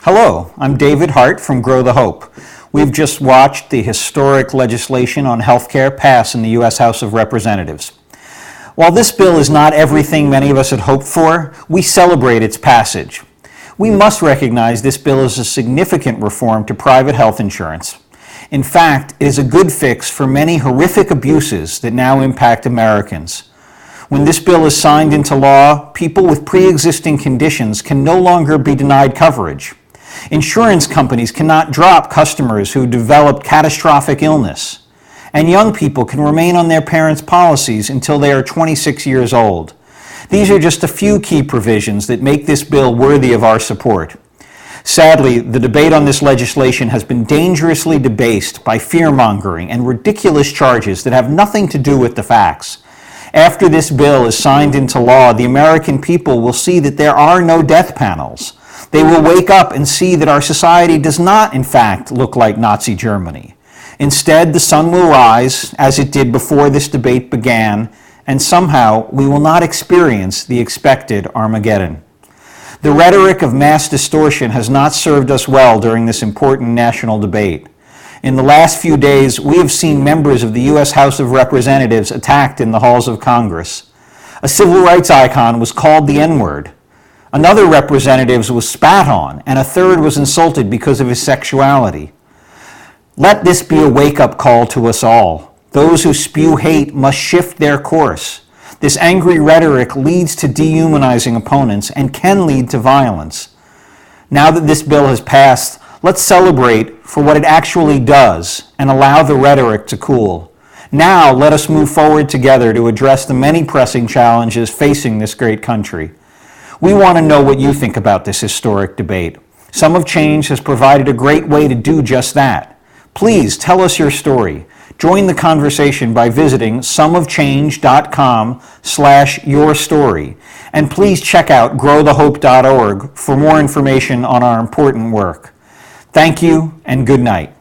Hello, I'm David Hart from Grow the Hope. We've just watched the historic legislation on healthcare pass in the U.S. House of Representatives. While this bill is not everything many of us had hoped for, we celebrate its passage. We must recognize this bill is a significant reform to private health insurance. In fact, it is a good fix for many horrific abuses that now impact Americans. When this bill is signed into law, people with pre-existing conditions can no longer be denied coverage. Insurance companies cannot drop customers who develop catastrophic illness. And young people can remain on their parents' policies until they are 26 years old. These are just a few key provisions that make this bill worthy of our support. Sadly, the debate on this legislation has been dangerously debased by fear-mongering and ridiculous charges that have nothing to do with the facts. After this bill is signed into law, the American people will see that there are no death panels. They will wake up and see that our society does not, in fact, look like Nazi Germany. Instead, the sun will rise, as it did before this debate began, and somehow we will not experience the expected Armageddon. The rhetoric of mass distortion has not served us well during this important national debate. In the last few days, we have seen members of the U.S. House of Representatives attacked in the halls of Congress. A civil rights icon was called the N-word. Another representative was spat on, and a third was insulted because of his sexuality. Let this be a wake-up call to us all. Those who spew hate must shift their course. This angry rhetoric leads to dehumanizing opponents and can lead to violence. Now that this bill has passed, let's celebrate for what it actually does and allow the rhetoric to cool. Now let us move forward together to address the many pressing challenges facing this great country. We want to know what you think about this historic debate. Some of Change has provided a great way to do just that. Please tell us your story. Join the conversation by visiting someofchange.com/yourstory. And please check out growthehope.org for more information on our important work. Thank you and good night.